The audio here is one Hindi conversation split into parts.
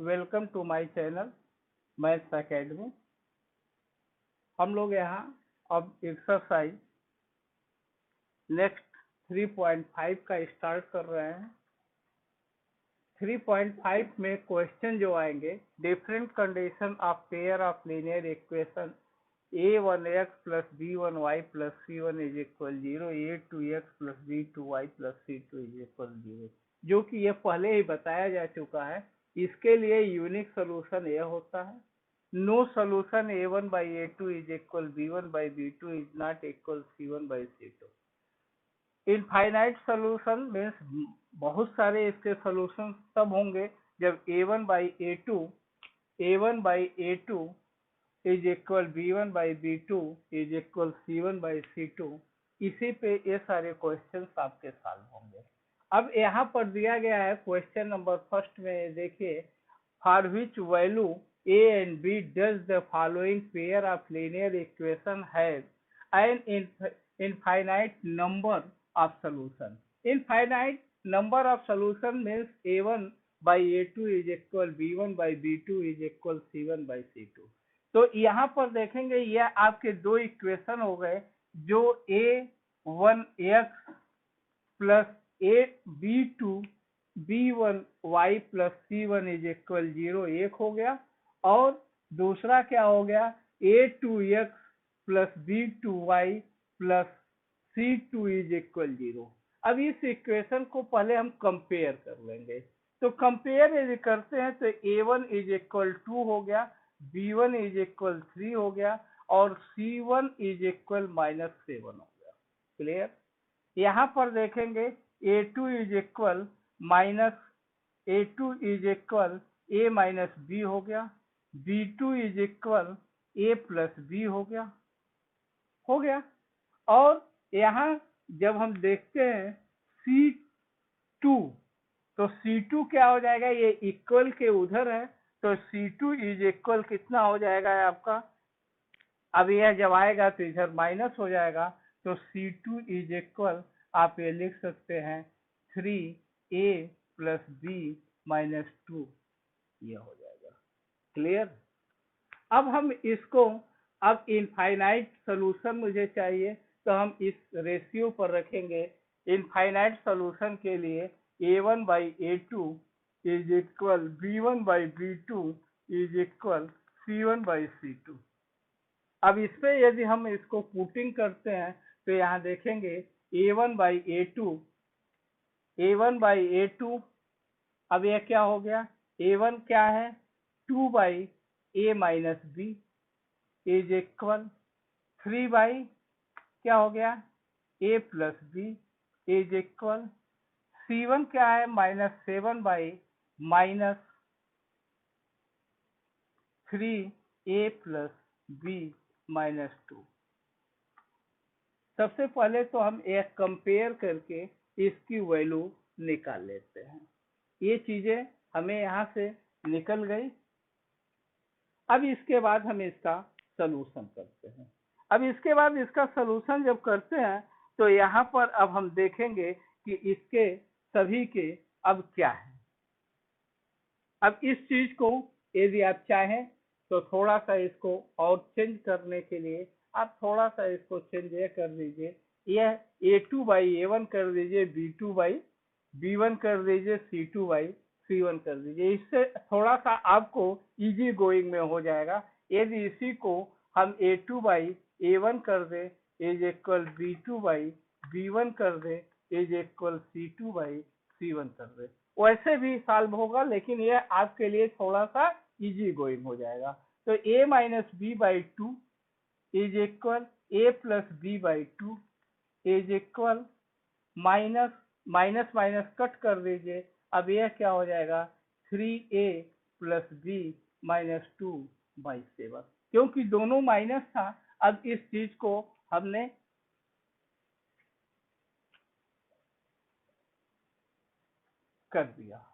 Welcome to my channel maths academy. हम लोग यहाँ अब एक्सरसाइज नेक्स्ट 3.5 का स्टार्ट कर रहे हैं। 3.5 में क्वेश्चन जो आएंगे, different condition of pair of linear equation a1x plus b1y plus c1 is equal 0, a2x plus b2y plus c2 is equal 0, जो कि ये पहले ही बताया जा चुका है। इसके लिए यूनिक सोल्यूशन यह होता है, no solution a1 by a2 is equal b1 by b2 is not equal c1 by c2। Infinite solution means बहुत सारे इसके सोल्यूशन तब होंगे जब a1 by a2 is equal b1 by b2 is equal c1 by c2। इसी पे ये सारे क्वेश्चंस आपके सॉल्व होंगे। अब यहाँ पर दिया गया है क्वेश्चन नंबर फर्स्ट में, देखिए, for which value a and b does the following pair of linear equation have an infinite number of solution। infinite number of solution means a1 by a2 is equal b1 by b2 is equal c1 by c2। तो यहाँ पर देखेंगे यह आपके दो इक्वेशन हो गए, जो a1x plus b1y plus c1 is equal 0 एक हो गया, और दूसरा क्या हो गया, a2x plus b2y plus c2 is equal 0। अब इस इक्वेशन को पहले हम कंपेयर कर लेंगे। तो कंपेयर यदि करते हैं तो a1 इज इक्वल 2 हो गया, b1 इज इक्वल 3 हो गया, और c1 इज इक्वल -7 हो गया। क्लियर? यहाँ पर देखेंगे a2 is equal a minus b हो गया, b2 is equal a plus b हो गया। और यहाँ जब हम देखते हैं c2, तो C2 क्या हो जाएगा, ये इक्वल के उधर है, तो C2 इज इक्वल कितना हो जाएगा आपका, अब यह जब आएगा तो इधर माइनस हो जाएगा, तो C2 इज इक्वल आप ये लिख सकते हैं 3a प्लस b माइनस 2, ये हो जाएगा। क्लियर? अब हम इसको, अब इनफाइनाइट सोल्यूशन मुझे चाहिए, तो हम इस रेशियो पर रखेंगे। इनफाइनाइट सोल्यूशन के लिए a1 by a2 is equal b1 by b2 is equal c1 by c2। अब इसमें यदि हम इसको पुटिंग करते हैं तो यहाँ देखेंगे a1 by a2, अब यह क्या हो गया, a1 क्या है, 2 by a minus b is equal 3 by क्या हो गया, a plus b is equal c1 क्या है, -7 by -3a plus b minus 2। सबसे पहले तो हम एक कंपेयर करके इसकी वैल्यू निकाल लेते हैं। ये चीजें हमें यहाँ से निकल गई। अब इसके बाद हम इसका सलूशन करते हैं। अब इसके बाद इसका सलूशन जब करते हैं तो यहाँ पर अब हम देखेंगे कि इसके सभी के अब क्या है। अब इस चीज को यदि आप चाहें तो थोड़ा सा इसको और चेंज करने के लिए आप थोड़ा सा इसको चेंज ये कर दीजिए, यह a2 by a1 कर दीजिए, b2 by b1 कर दीजिए, c2 by c1 कर दीजिए। इससे थोड़ा सा आपको इजी गोइंग में हो जाएगा। यदि इसी को हम a2 by a1 कर दे is equal b2 by b1 कर दे is equal c2 by c1 कर दे, वैसे भी सॉल्व होगा, लेकिन यह आपके लिए थोड़ा सा इजी गोइंग हो जाएगा। तो a minus b by 2 is equal a plus b by 2 is equal minus cut कर दीजिए, अब यह क्या हो जाएगा, 3a plus b minus 2 by 7, क्योंकि दोनों माइनस था। अब इस चीज को हमने कर दिया।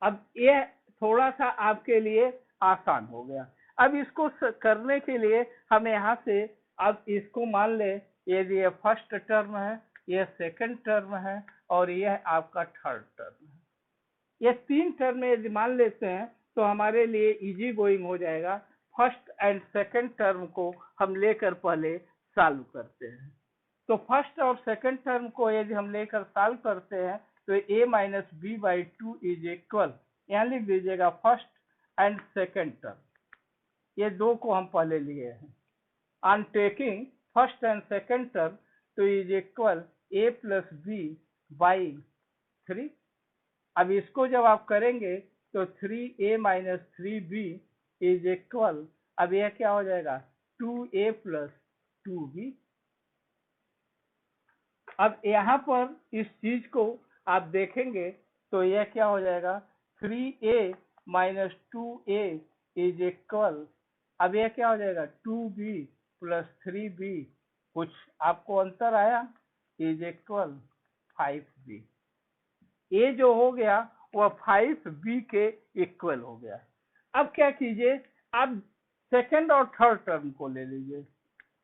अब ये थोड़ा सा आपके लिए आसान हो गया। अब इसको करने के लिए हम यहाँ से, अब इसको मान ले यदि ये फर्स्ट टर्म है, यह सेकंड टर्म है, और यह आपका थर्ड टर्म है। ये तीन टर्म यदि मान लेते हैं तो हमारे लिए इजी गोइंग हो जाएगा। फर्स्ट एंड सेकंड टर्म को हम लेकर पहले सॉल्व करते हैं। तो फर्स्ट और सेकंड टर्म को यदि हम लेकर सॉल्व करते हैं तो a minus b by two is equal, यहाँ लिख दीजिएगा फर्स्ट एंड सेकंड टर्म, ये दो को हम पहले लिए हैं। On taking first and second term तो is equal a plus B by 3। अब इसको जब आप करेंगे तो 3a minus 3b is equal, अब यह क्या हो जाएगा 2a प्लस 2b। अब यहाँ पर इस चीज को आप देखेंगे तो यह क्या हो जाएगा 3a minus 2a is equal, अब यह क्या हो जाएगा 2b प्लस 3b, कुछ आपको अंतर आया, इज इक्वल 5b। ए जो हो गया वह 5b के इक्वल हो गया। अब क्या कीजिए, आप सेकंड और थर्ड टर्म को ले लीजिए,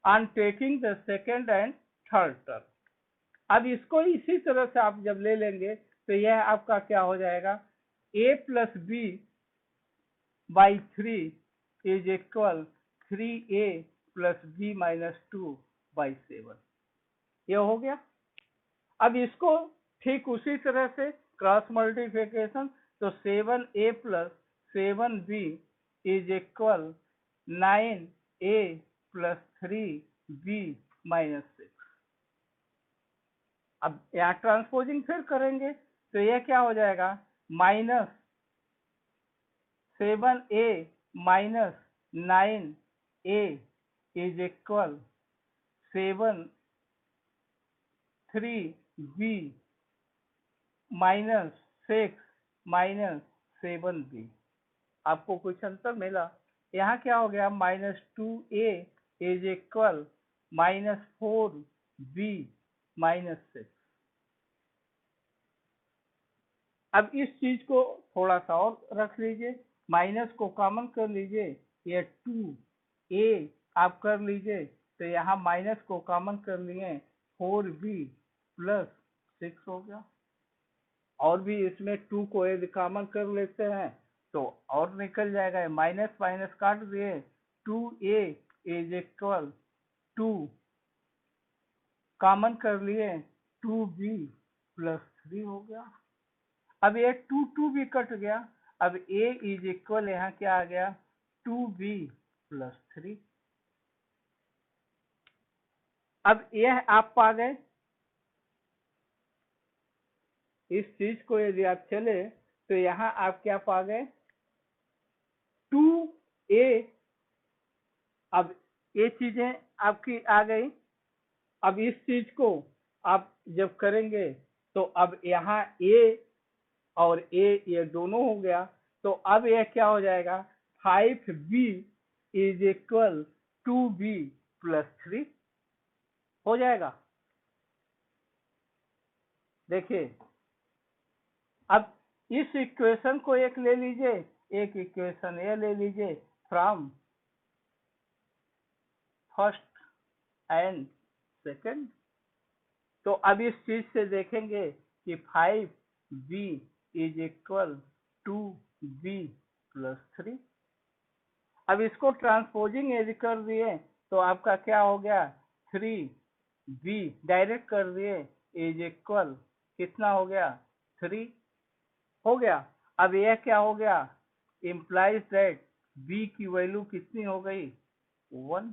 on taking the second and third term. अब इसको इसी तरह से आप जब ले लेंगे तो यह आपका क्या हो जाएगा a plus B by 3 is equal 3a plus b minus 2 by 7, ये हो गया। अब इसको ठीक उसी तरह से क्रॉस मल्टीप्लिकेशन, तो 7a plus 7b is equal 9a plus 3b minus 6। अब यहाँ ट्रांसपोजिंग फिर करेंगे तो यह क्या हो जाएगा minus 7a minus 9a is equal 3b minus 6 minus 7b। आपको कुछ अंतर मिला, यहाँ क्या हो गया minus 2a is equal minus 4b minus 6। अब इस चीज को थोड़ा सा और रख लीजिए, माइनस को कॉमन कर लीजिए, ये 2a आप कर लीजिए, तो यहाँ माइनस को कॉमन कर लिए 4b प्लस 6 हो गया। और भी इसमें 2 को यदि कॉमन कर लेते हैं तो और निकल जाएगा, माइनस माइनस काट दिए, 2a इज इक्वल 2 कॉमन कर लिए 2b प्लस 3 हो गया। अब ये 2 भी कट गया, अब a इज इक्वल यहाँ क्या आ गया 2b प्लस 3। अब यह आप पा गए, इस चीज को यदि आप चले तो यहाँ आप क्या पा गए 2a। अब ये चीजें आपकी आ गई। अब इस चीज को आप जब करेंगे तो अब यहाँ a और a ये दोनों हो गया, तो अब यह क्या हो जाएगा 5b is equal 2b plus 3 हो जाएगा। देखिए अब इस इक्वेशन को एक ले लीजिए, एक इक्वेशन ये ले लीजिए फ्रॉम फर्स्ट एंड सेकंड। तो अब इस चीज से देखेंगे कि 5b is equal 2b plus 3। अब इसको ट्रांसपोजिंग यदि कर दिए तो आपका क्या हो गया 3b डायरेक्ट कर दिए इज इक्वल कितना हो गया 3 हो गया। अब यह क्या हो गया इम्प्लाइज दैट b की वैल्यू कितनी हो गई 1,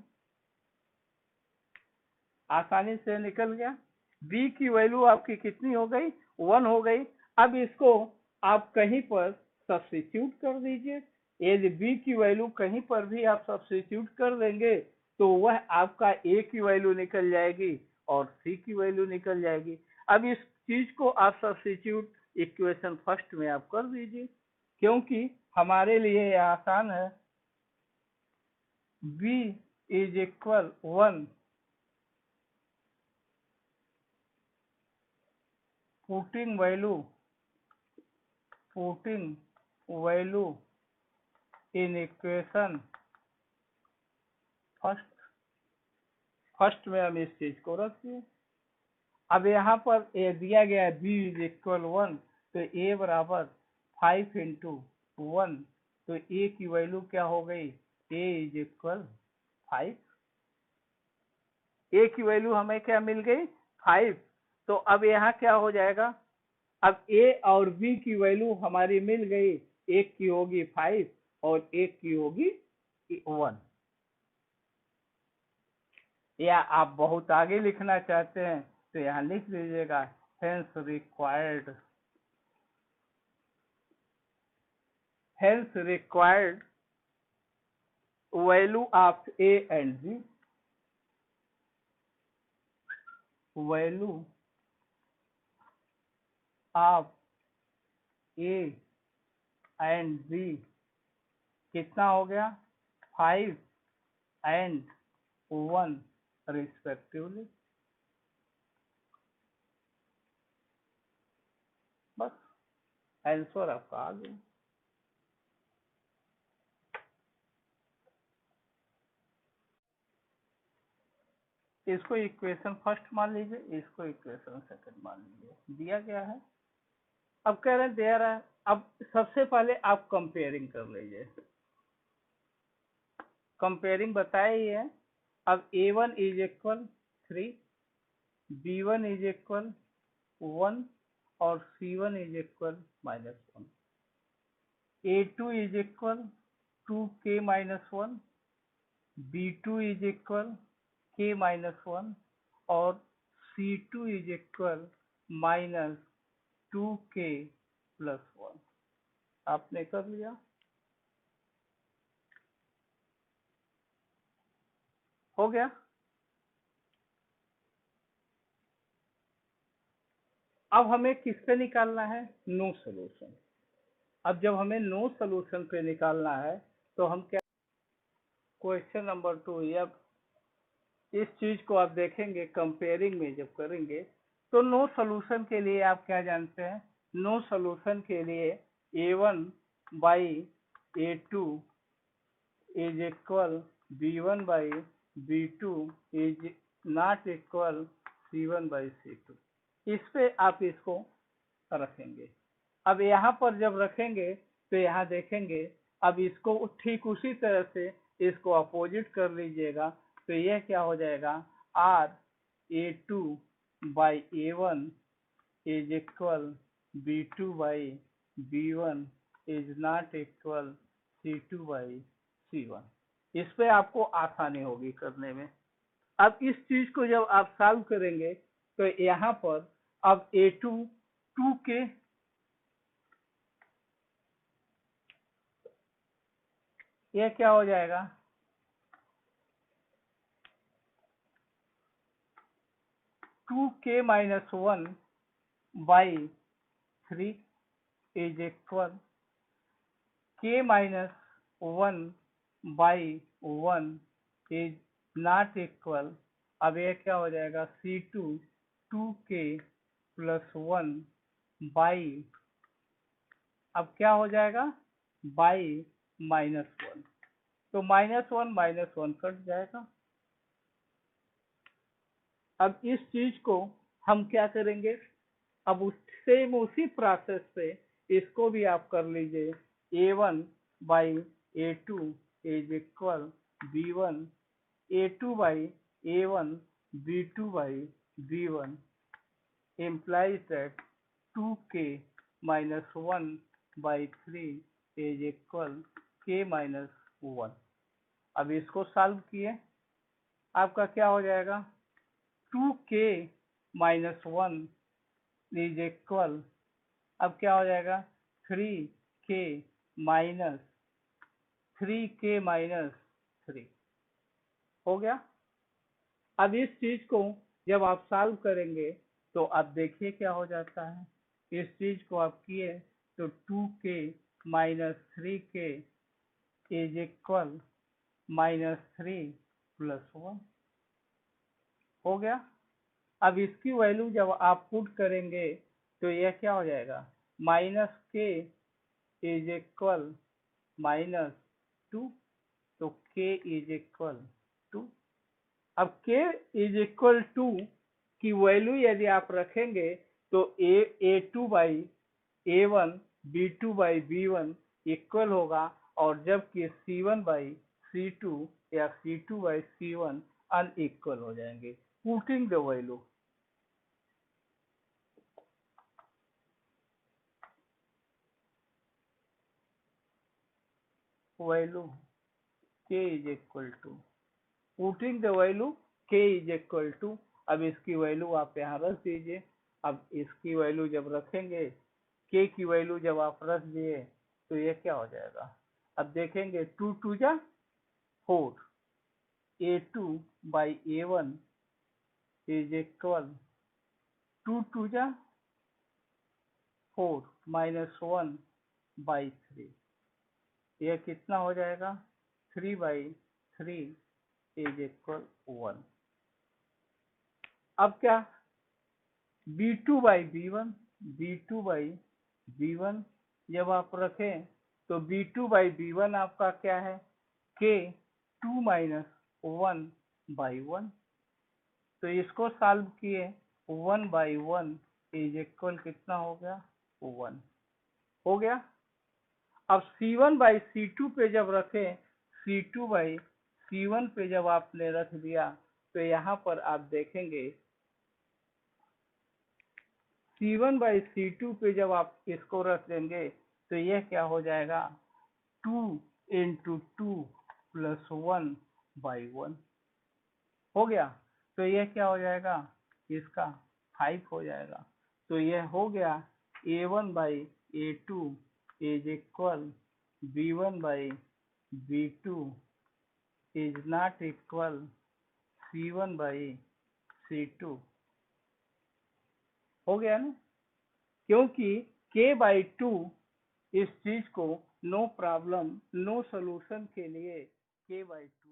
आसानी से निकल गया। b की वैल्यू आपकी कितनी हो गई 1 हो गई। अब इसको आप कहीं पर सब्स्टिट्यूट कर दीजिए, यदि b की वैल्यू कहीं पर भी आप सब्स्टिट्यूट कर देंगे तो वह आपका a की वैल्यू निकल जाएगी और c की वैल्यू निकल जाएगी। अब इस चीज को आप सब्स्टिट्यूट इक्वेशन फर्स्ट में आप कर दीजिए, क्योंकि हमारे लिए यह आसान है। b is equal 1 putting value in equation first में हम इस चीज को रख दिए। अब यहाँ पर ए दिया गया है b इज इक्वल 1, तो a बराबर 5 इंटू 1 तो ए की वैल्यू क्या हो गई, ए इज इक्वल 5। ए की वैल्यू हमें क्या मिल गई, 5। तो अब यहाँ क्या हो जाएगा, अब ए और बी की वैल्यू हमारी मिल गई, एक की होगी 5 और एक की होगी 1। या आप बहुत आगे लिखना चाहते हैं तो यहाँ लिख लीजिएगा, hence required value of a and b, value of a and b कितना हो गया, 5 and 1 रिस्पेक्टिवली। बस आंसर आपका आ गया। इसको इक्वेशन फर्स्ट मान लीजिए, इसको इक्वेशन सेकंड मान लीजिए, दिया गया है। अब कह रहे हैं दे रहा है, अब सबसे पहले आप कंपेयरिंग कर लीजिए। कंपेयरिंग बताया ही है। अब a1 is equal 3, b1 is equal 1 और c1 is equal -1, a2 is equal 2k-1, b2 is equal k-1 और c2 इज इक्वल -2k+1। आपने कर लिया। हो गया। अब हमें किस पे निकालना है, नो सोल्यूशन। अब जब हमें नो सोल्यूशन पे निकालना है तो हम क्या, क्वेश्चन नंबर 2, अब इस चीज को आप देखेंगे कंपेयरिंग में जब करेंगे तो नो सोल्यूशन के लिए आप क्या जानते हैं, नो सोल्यूशन के लिए a1/a2 is equal b1/b2 is not equal c1/c2। इस पे आप इसको रखेंगे। अब यहाँ पर जब रखेंगे तो यहाँ देखेंगे, अब इसको ठीक उसी तरह से इसको अपोजिट कर लीजिएगा तो यह क्या हो जाएगा, r(a2/a1) is equal b2/b1 is not equal c2/c1। इस पे आपको आसानी होगी करने में। अब इस चीज को जब आप सॉल्व करेंगे तो यहाँ पर अब a2 2k, यह क्या हो जाएगा, 2k-1/3 is equal k-1/1 is not equal, अब यह क्या हो जाएगा, c2 2k+1 बाई, अब क्या हो जाएगा, बाई -1, तो -1 कट जाएगा। अब इस चीज को हम क्या करेंगे, अब सेम उसी प्रोसेस से इसको भी आप कर लीजिए, a1/a2 is equal b1, a2/a1 b2/b1 implies that 2k-1/3 is equal k-1। अब इसको सॉल्व किए, आपका क्या हो जाएगा, 2k-1 इज इक्वल, अब क्या हो जाएगा, 3k-3 हो गया। अब इस चीज को जब आप सॉल्व करेंगे तो आप देखिए क्या हो जाता है, इस चीज को आप किए तो 2k-3k इज इक्वल -3+1 हो गया। अब इसकी वैल्यू जब आप पुट करेंगे तो यह क्या हो जाएगा, -k इज इक्वल -2, तो k इज इक्वल 2। अब k इज इक्वल 2 की वैल्यू यदि आप रखेंगे तो a2/a1 b2/b1 इक्वल होगा और जबकि C1/C2 या C2/C1 अनइक्वल हो जाएंगे। Putting the value k is equal to, putting the value k is equal to, अब इसकी वैल्यू आप यहाँ रख दीजिए। अब इसकी वैल्यू जब रखेंगे, k की वैल्यू जब आप रख दिए तो ये क्या हो जाएगा, अब देखेंगे 2 2 जा 4, A2/A1 इज इक्वल 2 2 जा 4 -1/3, यह कितना हो जाएगा 3/3 इज इक्वल 1। अब क्या B2/B1, B2/B1 जब आप रखें तो B2/B1 आपका क्या है k 2 - 1/1, तो इसको सॉल्व किए 1/1 इज इक्वल कितना हो गया 1 हो गया। अब C1/C2 पे जब रखें, C2/C1 पे जब आपने रख दिया तो यहाँ पर आप देखेंगे C1/C2 पे जब आप इसको रख देंगे तो यह क्या हो जाएगा 2 × 2 + 1/1 हो गया। तो यह क्या हो जाएगा, इसका 5 हो जाएगा। तो यह हो गया A1/A2 is equal B1/B2 is not equal C1/C2 हो गया ना, क्योंकि k/2 इस चीज को नो प्रॉब्लम नो सॉल्यूशन के लिए k/2